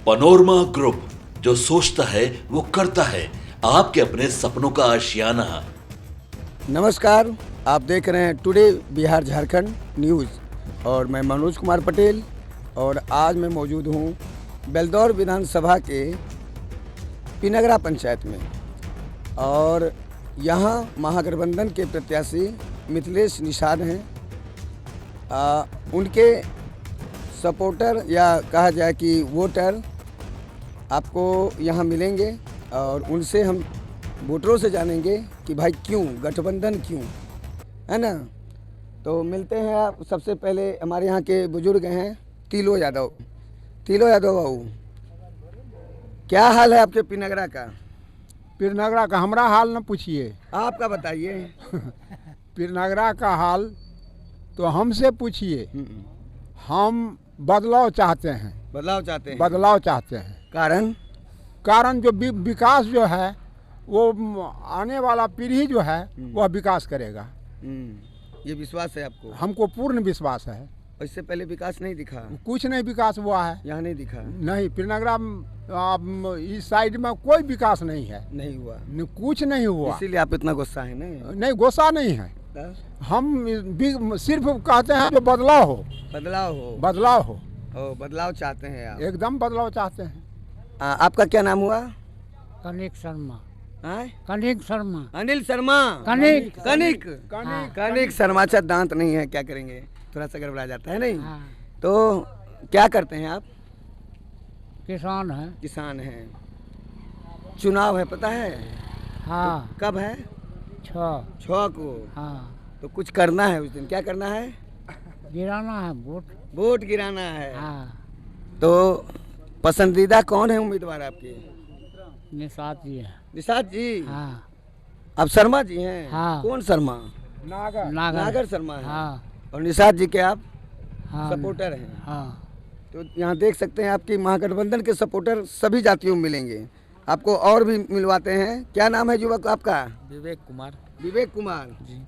Panorama group, जो सोचता है वो करता है, आपके अपने सपनों का आशियाना। नमस्कार, आप देख रहे हैं टुडे बिहार झारखंड न्यूज़ और मैं मनोज कुमार पटेल। और आज मैं मौजूद हूँ बेलदौर विधानसभा के पिनगरा पंचायत में और यहाँ महागठबंधन के प्रत्याशी मिथिलेश निषाद हैं। उनके सपोर्टर या कहा जाए कि वोटर आपको यहाँ मिलेंगे और उनसे हम वोटरों से जानेंगे कि भाई क्यों गठबंधन क्यों, है ना। तो मिलते हैं आप। सबसे पहले हमारे यहाँ के बुजुर्ग हैं तिलो यादव बाबू, क्या हाल है आपके पिनगरा का? पिरनगरा का हमारा हाल न पूछिए, आपका बताइए। पिरनगरा का हाल तो हमसे पूछिए। हम बदलाव चाहते हैं, बदलाव चाहते हैं। कारण जो विकास जो है वो आने वाला पीढ़ी जो है वह विकास करेगा। ये विश्वास है आपको? हमको पूर्ण विश्वास है। इससे पहले विकास नहीं दिखा? कुछ नहीं विकास हुआ है यहाँ, नहीं दिखा। नहीं, पिरनगरा इस साइड में कोई विकास नहीं है, नहीं हुआ, कुछ नहीं हुआ। इसीलिए आप इतना गुस्सा है? नहीं, गुस्सा नहीं है। हम सिर्फ कहते हैं जो बदलाव हो। बदलाव चाहते हैं आप? एकदम बदलाव चाहते हैं। आपका क्या नाम हुआ? कनिक शर्मा। अनिल शर्मा। कनिक शर्मा। अच्छा, दांत नहीं है, क्या करेंगे, थोड़ा सा गड़बड़ा जाता है नहीं। हाँ। तो क्या करते हैं आप? किसान है। चुनाव है, पता है? हाँ। तो कब है? 6 को। हाँ। तो कुछ करना है उस दिन, क्या करना है? गिराना है वोट गिराना है। हाँ। तो पसंदीदा कौन है उम्मीदवार आपके? निषाद जी। हाँ। अब शर्मा जी हैं? हाँ। कौन शर्मा? नागर शर्मा है। हाँ। और निषाद जी के आप हाँ। सपोर्टर हैं? हाँ। तो यहाँ देख सकते हैं आपकी महागठबंधन के सपोर्टर सभी जातियों में मिलेंगे। आपको और भी मिलवाते हैं। क्या नाम है युवक आपका? विवेक कुमार जी।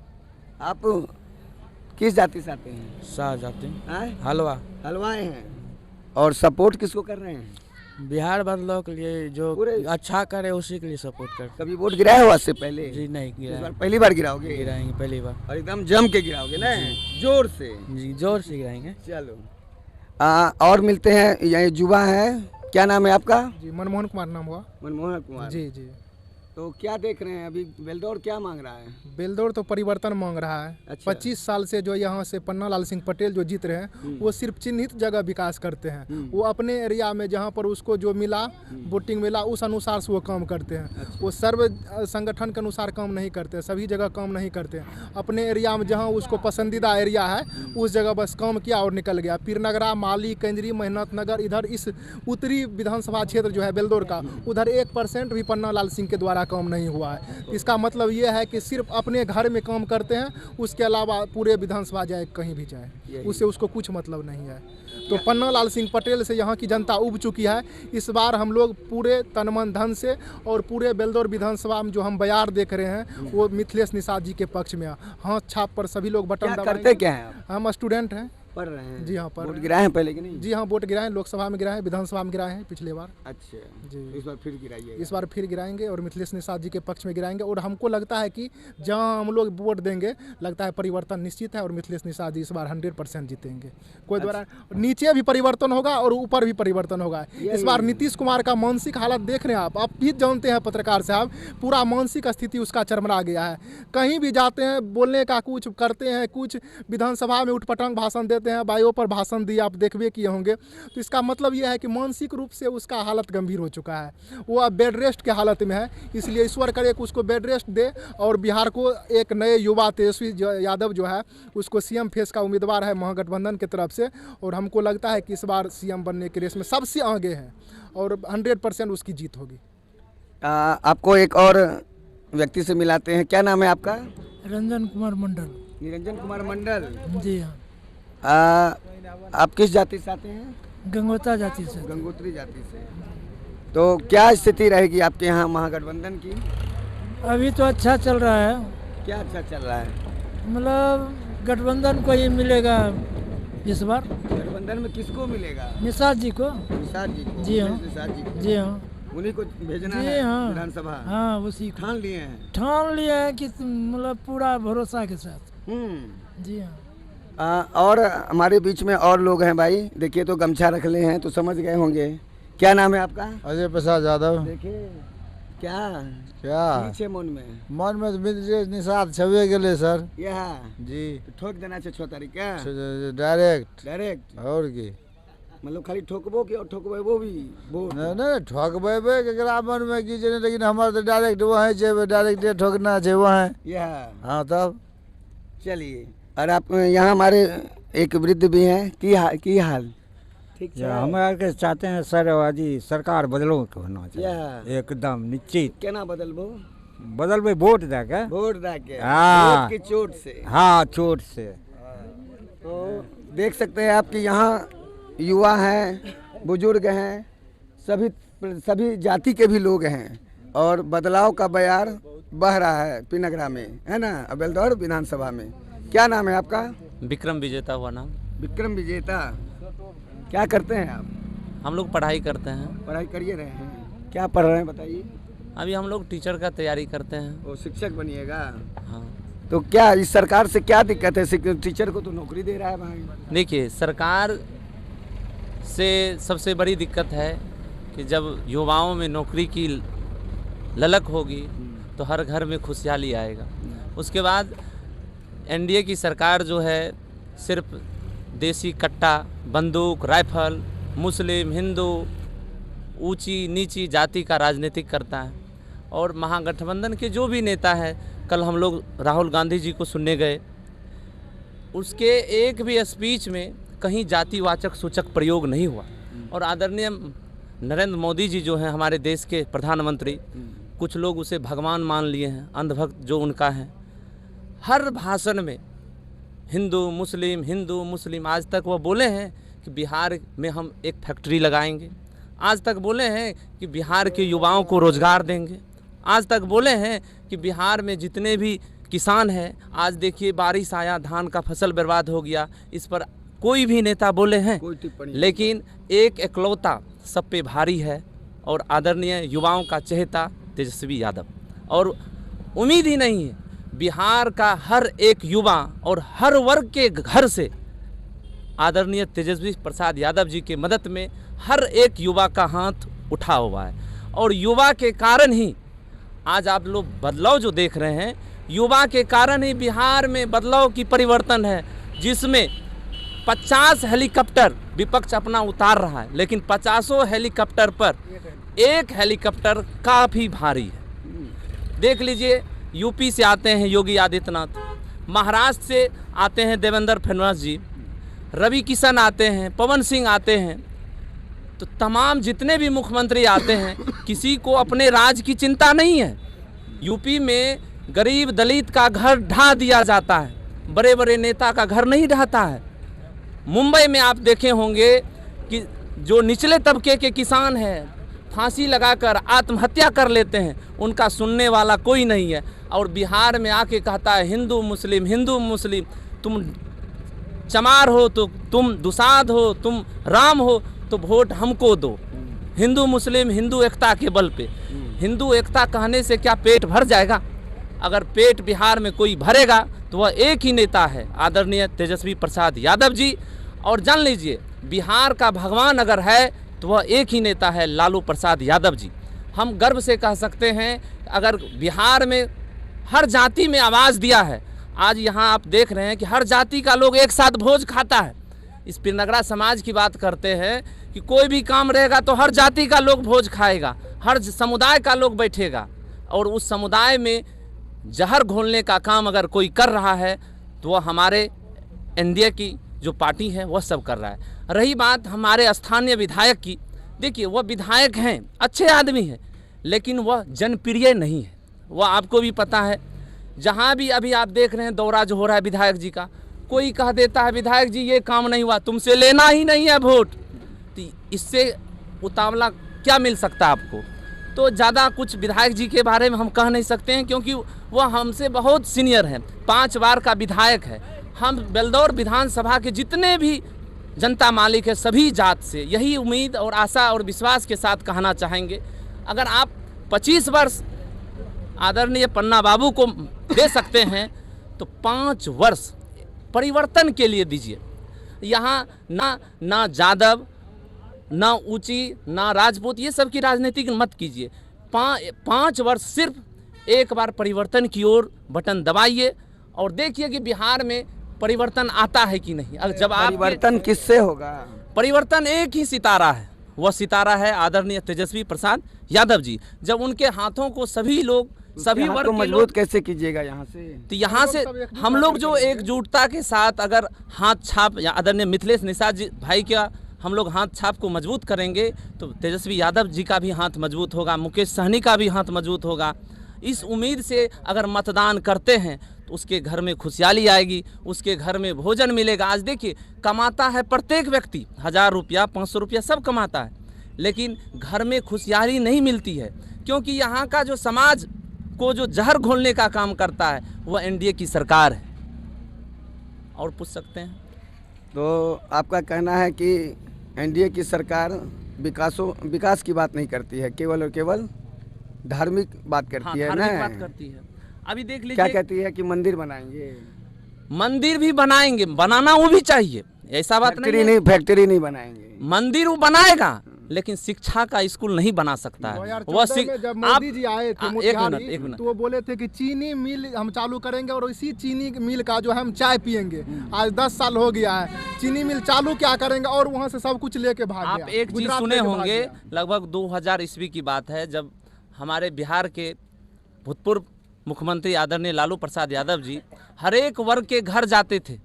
आप किस जाति से आते हैं? शाह जाति। हलवा हलवाए हैं। और सपोर्ट किसको कर रहे हैं? बिहार बदलाव के लिए, जो अच्छा करे उसी के लिए सपोर्ट कर। कभी वोट गिराया हुआ इससे पहले? जी नहीं इस गिराए। बार पहली बार गिराओगे? गिराएंगे पहली बार। और एकदम जम के गिराओगे ना, जोर से? जी, जोर से गिराएंगे। चलो और मिलते हैं। ये युवा है, क्या नाम है आपका? जी, मनमोहन कुमार नाम हुआ। मनमोहन कुमार जी। तो क्या देख रहे हैं अभी बेलदौर क्या मांग रहा है? बेलदौर तो परिवर्तन मांग रहा है। अच्छा। 25 साल से जो यहाँ से पन्ना लाल सिंह पटेल जो जीत रहे हैं वो सिर्फ चिन्हित जगह विकास करते हैं। वो अपने एरिया में जहाँ पर उसको जो मिला, वोटिंग मिला, उस अनुसार से वो काम करते हैं। अच्छा। वो सर्व संगठन के अनुसार काम नहीं करते, सभी जगह काम नहीं करते। अपने एरिया में जहाँ उसको पसंदीदा एरिया है उस जगह बस काम किया और निकल गया। पिरनगरा, माली, कंजरी, मेहनत नगर, इधर इस उत्तरी विधानसभा क्षेत्र जो है बेलदौर का, उधर 1% भी पन्ना लाल सिंह के द्वारा काम नहीं हुआ है। इसका मतलब ये है कि सिर्फ अपने घर में काम करते हैं, उसके अलावा पूरे विधानसभा जाए कहीं भी जाए उससे उसको कुछ मतलब नहीं है। तो पन्ना लाल सिंह पटेल से यहाँ की जनता उब चुकी है। इस बार हम लोग पूरे तन मन धन से और पूरे बेलदौर विधानसभा में जो हम बयार देख रहे हैं वो मिथिलेश निषाद जी के पक्ष में। हाथ छाप पर सभी लोग बटन दबाएंगे। करते क्या है आप? हम स्टूडेंट हैं, पढ़ रहे हैं। जी हाँ, पढ़ वोट गिराए हैं पहले कि नहीं? जी हाँ, वोट गिराए, लोकसभा में गिराए, विधानसभा में गिराए हैं पिछले बार। अच्छा जी। इस बार फिर गिराइए? इस बार फिर गिराएंगे और मिथिलेश निषाद जी के पक्ष में गिराएंगे। और हमको लगता है कि जहां हम लोग वोट देंगे, लगता है परिवर्तन निश्चित है और मिथिलेश निषाद जी इस बार 100% जीतेंगे। कोई द्वारा नीचे भी परिवर्तन होगा और ऊपर भी परिवर्तन होगा। इस बार नीतीश कुमार का मानसिक हालत देख रहे हैं आप भी जानते हैं पत्रकार साहब, पूरा मानसिक स्थिति उसका चरमरा गया है। कहीं भी जाते हैं बोलने का कुछ, करते हैं कुछ, विधानसभा में उठपटांग भाषण देते हैं, बाइयों पर भाषण दिए आप देखबे किए होंगे। तो इसका मतलब यह है कि मानसिक रूप से उसका हालत गंभीर हो चुका है। वो अब बेड रेस्ट के हालत में है। इसलिए ईश्वर करे कि उसको बेड रेस्ट दे और बिहार को एक नए युवा तेजस्वी यादव जो है उसको सीएम फेस का उम्मीदवार है महागठबंधन की तरफ से। और हमको लगता है कि इस बार सीएम बनने के रेस में सबसे आगे है और 100% उसकी जीत होगी। आपको एक और व्यक्ति से मिलाते हैं। क्या नाम है आपका? रंजन कुमार मंडल। निरंजन कुमार मंडल। जी हाँ। आप किस जाति से आते हैं? गंगोत्री जाति से। गंगोत्री जाति से। तो क्या स्थिति रहेगी आपके यहाँ महागठबंधन की? अभी तो अच्छा चल रहा है। क्या अच्छा चल रहा है? मतलब गठबंधन को ही मिलेगा इस बार गठबंधन में किसको मिलेगा? निषाद जी को। निषाद जी को? जी हाँ। निषाद जी को? जी हाँ। उन्हीं को भेजना जी है हाँ। विधानसभा? हाँ उसी को ठान लिए हैं। ठान लिया है कि मतलब पूरा भरोसा के साथ। जी हाँ। और हमारे बीच में और लोग हैं भाई, देखिए तो गमछा रख ले हैं तो समझ गए होंगे। क्या नाम है आपका? अजय प्रसाद यादव। देखिए क्या क्या मन में मन में तो मित्र निषाद छबे गेले सर यह जी ठोक देना छै 6 तारीख के डायरेक्ट और की मतलब खाली ठोकबो कि और ठोकबो भी वोट? नहीं ठोकबेबे केकरा मन में की छै, लेकिन हमार तो डायरेक्ट वहाँ छै, डायरेक्ट ठोकना छै वहाँ। यह हाँ तब चलिए। और आप यहाँ हमारे एक वृद्ध भी हैं, की हाल ठीक है? हम आके चाहते हैं सर जी सरकार बदलो के होना चाहिए एकदम निश्चित। केना बदलबो? बदलबे वोट दे के। वोट दे के? हाँ। वोट की चोट से? हाँ चोट से। तो देख सकते हैं आपके यहाँ युवा हैं, बुजुर्ग हैं, सभी जाति के भी लोग हैं और बदलाव का बयार बह रहा है पिनगरा में, है ना, बेलदौर विधानसभा में। क्या नाम है आपका? विक्रम विजेता हुआ नाम। विक्रम विजेता। क्या करते हैं आप? हम लोग पढ़ाई करते हैं। पढ़ाई करिए रहे हैं? क्या पढ़ रहे हैं बताइए? अभी हम लोग टीचर का तैयारी करते हैं। वो शिक्षक बनिएगा? हाँ। तो क्या इस सरकार से क्या दिक्कत है? टीचर को तो नौकरी दे रहा है भाई। देखिए सरकार से सबसे बड़ी दिक्कत है कि जब युवाओं में नौकरी की ललक होगी तो हर घर में खुशहाली आएगा। उसके बाद एनडीए की सरकार जो है सिर्फ देसी कट्टा, बंदूक, राइफल, मुस्लिम, हिंदू, ऊंची नीची जाति का राजनीतिक करता है। और महागठबंधन के जो भी नेता है, कल हम लोग राहुल गांधी जी को सुनने गए, उसके एक भी स्पीच में कहीं जातिवाचक सूचक प्रयोग नहीं हुआ। और आदरणीय नरेंद्र मोदी जी जो हैं हमारे देश के प्रधानमंत्री, कुछ लोग उसे भगवान मान लिए हैं, अंधभक्त जो उनका है। हर भाषण में हिंदू मुस्लिम, आज तक वो बोले हैं कि बिहार में हम एक फैक्ट्री लगाएंगे, आज तक बोले हैं कि बिहार के युवाओं को रोज़गार देंगे, आज तक बोले हैं कि बिहार में जितने भी किसान हैं, आज देखिए बारिश आया, धान का फसल बर्बाद हो गया, इस पर कोई भी नेता बोले हैं? लेकिन एक एकलौता सब पे भारी है और आदरणीय युवाओं का चहेता तेजस्वी यादव। और उम्मीद ही नहीं है, बिहार का हर एक युवा और हर वर्ग के घर से आदरणीय तेजस्वी प्रसाद यादव जी के मदद में हर एक युवा का हाथ उठा हुआ है। और युवा के कारण ही आज आप लोग बदलाव जो देख रहे हैं, युवा के कारण ही बिहार में बदलाव की परिवर्तन है, जिसमें 50 हेलीकॉप्टर विपक्ष अपना उतार रहा है, लेकिन 50 हेलीकॉप्टर पर एक हेलीकॉप्टर काफ़ी भारी है। देख लीजिए, यूपी से आते हैं योगी आदित्यनाथ, महाराष्ट्र से आते हैं देवेंद्र फडणवीस जी, रवि किशन आते हैं, पवन सिंह आते हैं, तो तमाम जितने भी मुख्यमंत्री आते हैं, किसी को अपने राज्य की चिंता नहीं है। यूपी में गरीब दलित का घर ढा दिया जाता है, बड़े बड़े नेता का घर नहीं ढाता है। मुंबई में आप देखे होंगे कि जो निचले तबके के किसान हैं फांसी लगाकर आत्महत्या कर लेते हैं, उनका सुनने वाला कोई नहीं है। और बिहार में आके कहता है हिंदू मुस्लिम, तुम चमार हो तो तुम दुसाध हो, तुम राम हो तो वोट हमको दो। हिंदू मुस्लिम, हिंदू एकता के बल पे। हिंदू एकता कहने से क्या पेट भर जाएगा? अगर पेट बिहार में कोई भरेगा तो वह एक ही नेता है, आदरणीय तेजस्वी प्रसाद यादव जी। और जान लीजिए, बिहार का भगवान अगर है तो वह एक ही नेता है, लालू प्रसाद यादव जी। हम गर्व से कह सकते हैं, अगर बिहार में हर जाति में आवाज़ दिया है। आज यहाँ आप देख रहे हैं कि हर जाति का लोग एक साथ भोज खाता है। इस पिनगरा समाज की बात करते हैं कि कोई भी काम रहेगा तो हर जाति का लोग भोज खाएगा, हर समुदाय का लोग बैठेगा, और उस समुदाय में जहर घोलने का काम अगर कोई कर रहा है तो वह हमारे एनडीए की जो पार्टी है वह सब कर रहा है। रही बात हमारे स्थानीय विधायक की, देखिए वह विधायक हैं, अच्छे आदमी हैं, लेकिन वह जनप्रिय नहीं है। वह आपको भी पता है, जहाँ भी अभी आप देख रहे हैं दौरा जो हो रहा है विधायक जी का, कोई कह देता है विधायक जी ये काम नहीं हुआ, तुमसे लेना ही नहीं है वोट। तो इससे उतावला क्या मिल सकता है आपको? तो ज़्यादा कुछ विधायक जी के बारे में हम कह नहीं सकते हैं, क्योंकि वह हमसे बहुत सीनियर हैं, 5 बार का विधायक है। हम बेलदौर विधानसभा के जितने भी जनता मालिक है सभी जात से। यही उम्मीद और आशा और विश्वास के साथ कहना चाहेंगे, अगर आप 25 वर्ष आदरणीय पन्ना बाबू को दे सकते हैं तो 5 वर्ष परिवर्तन के लिए दीजिए। यहाँ ना जादव, ना ऊंची, ना राजपूत, ये सब की राजनीति मत कीजिए। 5 वर्ष सिर्फ एक बार परिवर्तन की ओर बटन दबाइए और देखिए कि बिहार में परिवर्तन आता है कि नहीं। अब जब आप परिवर्तन किससे होगा? परिवर्तन एक ही सितारा है, वह सितारा है आदरणीय तेजस्वी प्रसाद यादव जी। जब उनके हाथों को सभी लोग, सभी वर्ग को के मजबूत लोग, कैसे कीजिएगा यहाँ से? तो यहाँ से हम लोग जो एकजुटता के साथ अगर हाथ छाप या आदरणीय मिथिलेश निषाद जी भाई का हम लोग हाथ छाप को मजबूत करेंगे तो तेजस्वी यादव जी का भी हाथ मजबूत होगा, मुकेश सहनी का भी हाथ मजबूत होगा। इस उम्मीद से अगर मतदान करते हैं तो उसके घर में खुशहाली आएगी, उसके घर में भोजन मिलेगा। आज देखिए, कमाता है प्रत्येक व्यक्ति 1000 रुपया, 500 रुपया सब कमाता है, लेकिन घर में खुशहाली नहीं मिलती है, क्योंकि यहाँ का जो समाज को जो जहर घोलने का काम करता है वह एनडीए की सरकार है। और पूछ सकते हैं तो आपका कहना है कि एनडीए की सरकार विकास की बात नहीं करती है, केवल और केवल धार्मिक बात करती है ना? धार्मिक बात करती है। अभी देख लीजिए, क्या कहती है कि मंदिर बनाएंगे। मंदिर भी बनाएंगे, बनाना वो भी चाहिए, ऐसा बात नहीं है। फैक्ट्री नहीं बनाएंगे, मंदिर वो बनाएगा, लेकिन शिक्षा का स्कूल नहीं बना सकता है। 2014 में जब मोदी जी आए थे एक मिनट तो वो बोले थे कि चीनी मिल हम चालू करेंगे और इसी चीनी मिल का जो है हम चाय पियेंगे। आज 10 साल हो गया है, चीनी मिल चालू क्या करेंगे और वहाँ से सब कुछ लेके भाग गया। आप एक चीज सुने होंगे, लगभग 2000 ईस्वी की बात है, जब हमारे बिहार के भूतपूर्व मुख्यमंत्री आदरणीय लालू प्रसाद यादव जी हर एक वर्ग के घर जाते थे,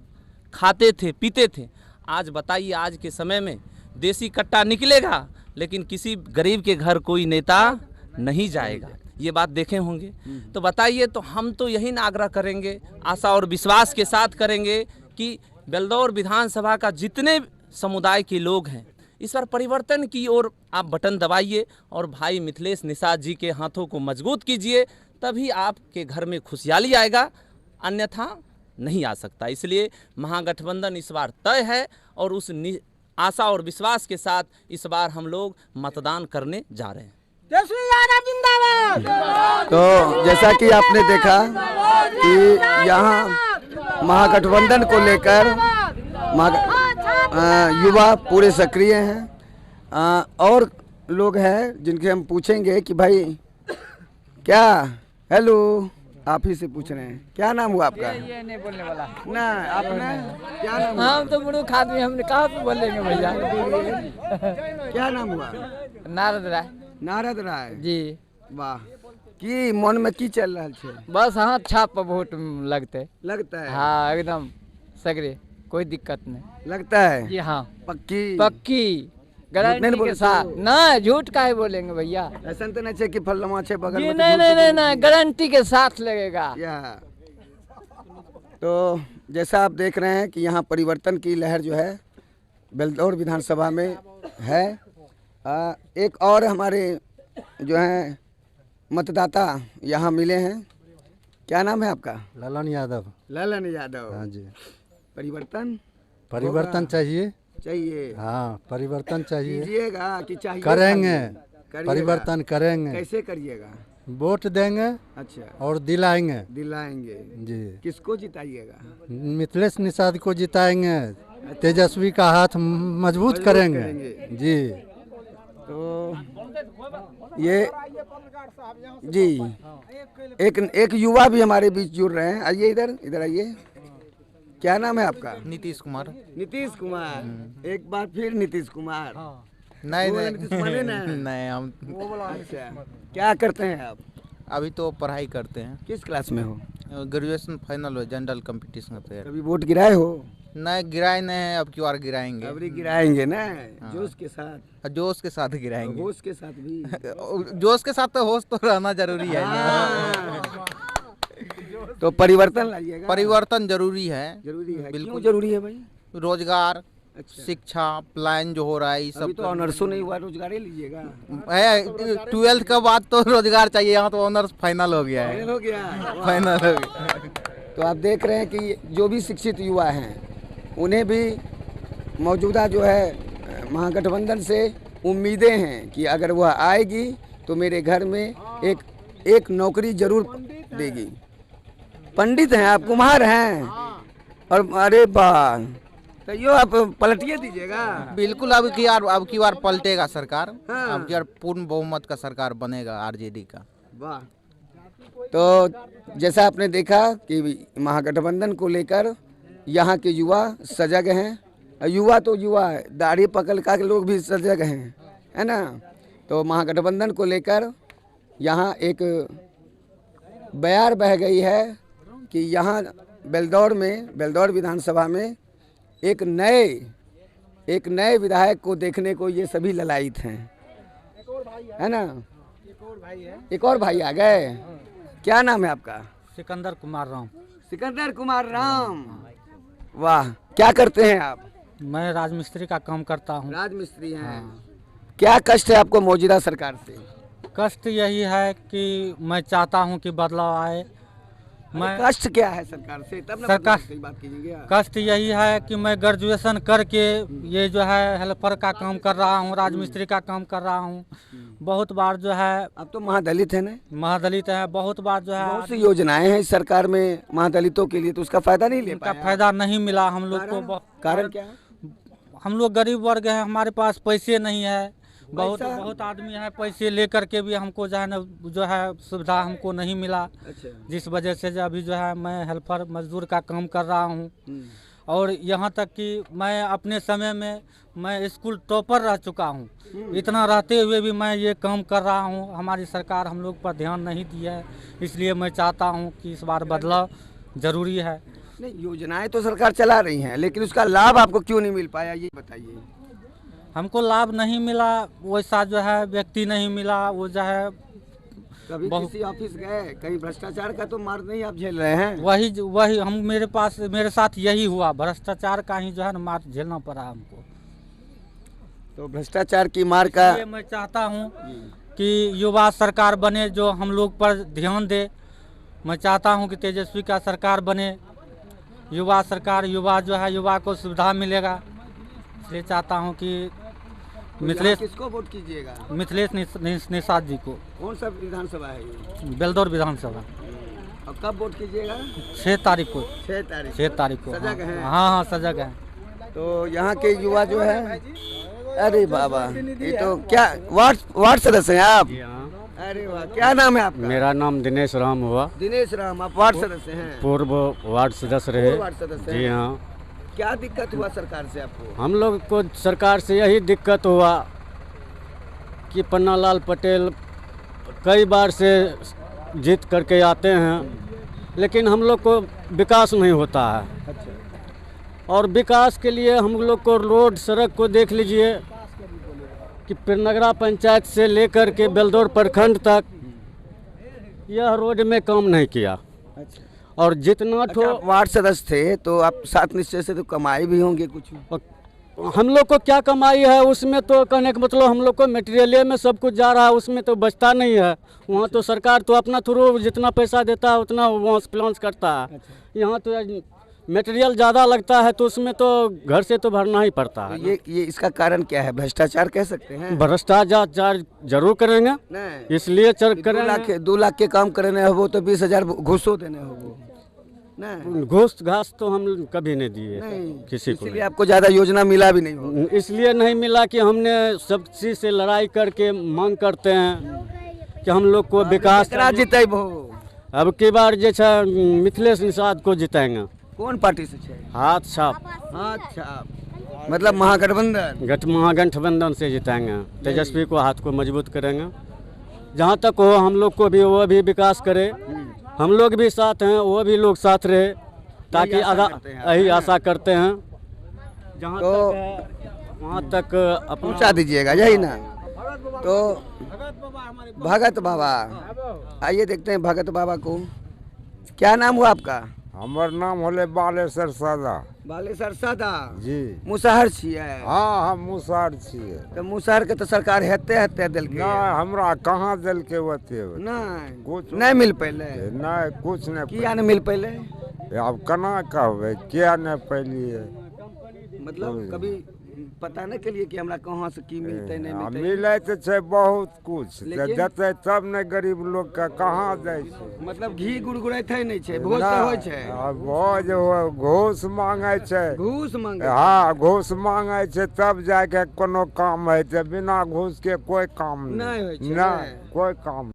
खाते थे, पीते थे। आज बताइए, आज के समय में देसी कट्टा निकलेगा लेकिन किसी गरीब के घर कोई नेता नहीं जाएगा, ये बात देखे होंगे। तो बताइए, तो हम तो यही आग्रह करेंगे, आशा और विश्वास के साथ करेंगे कि बेलदौर विधानसभा का जितने समुदाय के लोग हैं इस बार परिवर्तन की ओर आप बटन दबाइए और भाई मिथिलेश निषाद जी के हाथों को मजबूत कीजिए, तभी आपके घर में खुशहाली आएगा, अन्यथा नहीं आ सकता। इसलिए महागठबंधन इस बार तय है और उस आशा और विश्वास के साथ इस बार हम लोग मतदान करने जा रहे हैं। तो जैसा कि आपने देखा कि यहाँ महागठबंधन को लेकर युवा पूरे सक्रिय हैं और लोग हैं जिनके हम पूछेंगे कि भाई क्या, हेलो, आप ही से पूछ रहे हैं, क्या नाम हुआ आपका? ये नहीं बोलने वाला ना, आपने क्या नाम हुआ? हम तो बुढ़ू आदमी, हमने कहाँ पे बोलेंगे भैया। क्या नाम हुआ? नारद राय। नारद राय जी। वाह, की मन में की चल रहा है? बस हाथ छाप पर वोट लगता है। हाँ, एकदम सगरे, कोई दिक्कत नहीं लगता है जी। हाँ, पक्की गारंटी के साथ ना, झूठ का ही बोलेंगे भैया। ऐसा तो नहीं कि फलमा छे बगल में, नहीं, गारंटी के साथ लगेगा। तो जैसा आप देख रहे हैं कि यहाँ परिवर्तन की लहर जो है बेलदौर विधानसभा में है। एक और हमारे जो हैं मतदाता यहाँ मिले हैं। क्या नाम है आपका? ललन यादव। ललन यादव। हाँ जी। परिवर्तन चाहिए। हाँ, परिवर्तन चाहिए। कीजिएगा कि चाहिए? करेंगे, परिवर्तन करेंगे। कैसे करिएगा? वोट देंगे। अच्छा। और दिलाएंगे जी। किसको जिताइएगा? मिथिलेश निषाद को जिताएंगे, तेजस्वी का हाथ मजबूत करेंगे जी। तो ये जी एक युवा भी हमारे बीच जुड़ रहे हैं। आइए, इधर आइए। क्या नाम है आपका? नीतीश कुमार। नीतीश कुमार, एक बार फिर नीतीश कुमार। नहीं, हम क्या करते हैं आप? अभी तो पढ़ाई करते हैं। किस क्लास में हो? ग्रेजुएशन फाइनल हो, जनरल कंपटीशन होते हैं। अभी वोट गिराए हो? नहीं, गिराए नहीं है, अब की बार गिराएंगे। अभी गिराएंगे ना? जोश के साथ। जोश के साथ गिराएंगे। होश के साथ भी। जोश के साथ तो होश तो रहना जरूरी है। तो परिवर्तन लाइएगा। परिवर्तन जरूरी है। बिल्कुल क्यों जरूरी है भाई? रोजगार, शिक्षा, प्लान जो हो रहा है, सब तो ऑनर्सो नहीं हुआ, रोजगार ही लीजिएगा। है 12th के बाद तो रोजगार चाहिए, यहाँ तो ऑनर्स फाइनल हो गया है। फाइनल हो गया। तो आप देख रहे हैं कि जो भी शिक्षित युवा हैं उन्हें भी मौजूदा जो है महागठबंधन से उम्मीदें हैं कि अगर वह आएगी तो मेरे घर में एक नौकरी जरूर देगी। पंडित हैं आप, कुम्हार हैं, और अरे वाह, तो यो आप पलटिए दीजिएगा। बिल्कुल अब की बार पलटेगा सरकार। अब की बार पूर्ण बहुमत का सरकार बनेगा आरजेडी का। वाह। तो जैसा आपने देखा कि महागठबंधन को लेकर यहाँ के युवा सजग हैं। युवा तो युवा है, दाढ़ी पकड़ का लोग भी सजग हैं, है ना। तो महागठबंधन को लेकर यहाँ एक बयार बह गई है कि यहाँ बेलदौर विधानसभा में एक नए विधायक को देखने को ये सभी ललायित हैं, है ना। एक और भाई आ गए। क्या नाम है आपका? सिकंदर कुमार राम। सिकंदर कुमार राम, वाह। क्या करते हैं आप? मैं राजमिस्त्री का काम करता हूँ। राजमिस्त्री हैं। क्या कष्ट है आपको मौजूदा सरकार से? कष्ट यही है कि मैं चाहता हूँ कि बदलाव आए। मैं कष्ट क्या है सरकार से? तब ना सरकार सही बात कीजिएगा। कष्ट यही है कि मैं ग्रेजुएशन करके ये जो है हेल्पर का काम कर रहा हूँ, राजमिस्त्री का काम कर रहा हूँ। बहुत बार जो है, अब तो महादलित है ना, महादलित है, बहुत बार जो है बहुत सी योजनाएं हैं इस सरकार में महादलितों के लिए, तो उसका फायदा नहीं ले उनका पाया। फायदा नहीं मिला हम लोग को। कारण क्या है? हम लोग गरीब वर्ग हैं, हमारे पास पैसे नहीं है। बहुत आदमी है, पैसे लेकर के भी हमको जो है ना जो है सुविधा हमको नहीं मिला। अच्छा। जिस वजह से जो अभी जो है मैं हेल्पर मजदूर का काम कर रहा हूँ। और यहाँ तक कि मैं अपने समय में मैं स्कूल टॉपर रह चुका हूँ। इतना रहते हुए भी मैं ये काम कर रहा हूँ। हमारी सरकार हम लोग पर ध्यान नहीं दी है, इसलिए मैं चाहता हूँ कि इस बार बदलाव जरूरी है। नहीं, योजनाएं तो सरकार चला रही हैं, लेकिन उसका लाभ आपको क्यों नहीं मिल पाया, ये बताइए। हमको लाभ नहीं मिला, वैसा जो है व्यक्ति नहीं मिला। वो जो है कभी किसी ऑफिस गए, कहीं भ्रष्टाचार का तो मार नहीं आप झेल रहे हैं? वही हम मेरे साथ यही हुआ, भ्रष्टाचार का ही जो है ना मार झेलना पड़ा हमको। तो भ्रष्टाचार की मार का मैं चाहता हूँ कि युवा सरकार बने जो हम लोग पर ध्यान दे। मैं चाहता हूँ कि तेजस्वी का सरकार बने, युवा सरकार, युवा जो है युवा को सुविधा मिलेगा। इसलिए चाहता हूँ कि मिथिलेश, किसको वोट कीजिएगा? मिथिलेश निषाद जी को। कौन सा विधानसभा है ये? बेलदौर विधानसभा। और कब वोट कीजिएगा? 6 तारीख को। 6 तारीख को। सजग हैं? हाँ सजग है। तो यहाँ के युवा जो है, अरे बाबा, ये तो क्या वार्ड सदस्य हैं आप? अरे वाह, क्या नाम है आपका? मेरा नाम दिनेश राम हुआ। दिनेश राम, आप वार्ड सदस्य हैं? पूर्व वार्ड सदस्य रहे। वार्ड सदस्य जी हाँ। क्या दिक्कत हुआ सरकार से आपको? हम लोग को सरकार से यही दिक्कत हुआ कि पन्नालाल पटेल कई बार से जीत करके आते हैं, लेकिन हम लोग को विकास नहीं होता है। अच्छा। और विकास के लिए हम लोग को रोड सड़क को देख लीजिए कि पिरनगरा पंचायत से लेकर के बेलदौर प्रखंड तक यह रोड में काम नहीं किया। अच्छा। और जितना वार्ड सदस्य थे तो आप साथ निश्चय से तो कमाई भी होंगे कुछ? हम लोग को क्या कमाई है उसमें, तो कहने का मतलब हम लोग को मटेरियल में सब कुछ जा रहा है, उसमें तो बचता नहीं है। वहाँ तो सरकार तो अपना थ्रू जितना पैसा देता है उतना वहाँ प्लान करता है। यहाँ तो मटेरियल ज़्यादा लगता है तो उसमें तो घर से तो भरना ही पड़ता है। तो ये इसका कारण क्या है? भ्रष्टाचार कह सकते हैं? भ्रष्टाचार जरूर करेंगे, इसलिए करेंगे। 2 लाख के काम करने हो तो 20,000 घूसो देने हो नहीं? घूस घास तो हम कभी नहीं दिए किसी को। इसलिए आपको ज्यादा योजना मिला भी नहीं हो? इसलिए नहीं मिला कि हमने सब चीज से लड़ाई करके मांग करते हैं कि हम लोग को विकास जीते। अब की बार जैसा मिथिलेश निषाद को जिताएंगे। कौन पार्टी से? हाथ छाप। हाथ छाप मतलब महागठबंधन से जिताएंगे। तेजस्वी को हाथ को मजबूत करेंगे। जहाँ तक हो हम लोग को भी वो भी विकास करे, हम लोग भी साथ हैं, वो भी लोग साथ रहे, ताकि यही आशा करते हैं। जहाँ तक वहाँ तक पहुँचा दीजिएगा, यही ना। तो भगत बाबा, आइए देखते हैं भगत बाबा को। क्या नाम हुआ आपका? हमर नाम होले बालेश्वर सादा। बालेश्वर सादा जी। मुसहर छिए? हाँ हम मुसहर छिए। तो मुसहर के तो सरकार हेते दिल के? नहीं, हमरा कहाँ दिल के होते? नहीं, कुछ नहीं मिल पहले? नहीं, कुछ नहीं। किया नहीं मिल पहले? अब कना कहबे क्या नहीं पहले? मतलब कभी पता नहीं के लिए कि हमरा कहाँ से की मिलते नहीं मिलते मिले तो छै बहुत कुछ लेकिन- देते तब ने गरीब लोग के कहाँ जाइ छै मतलब घी गुड़गुड़ाइत है नहीं छै भोज तो होइ छै भोज घूस मांगे छै घूस मांगे हाँ घूस मांगे छै तब जाके कोनो काम हेतै बिना घूस के कोई काम नहीं होइ छै, नहीं कोई काम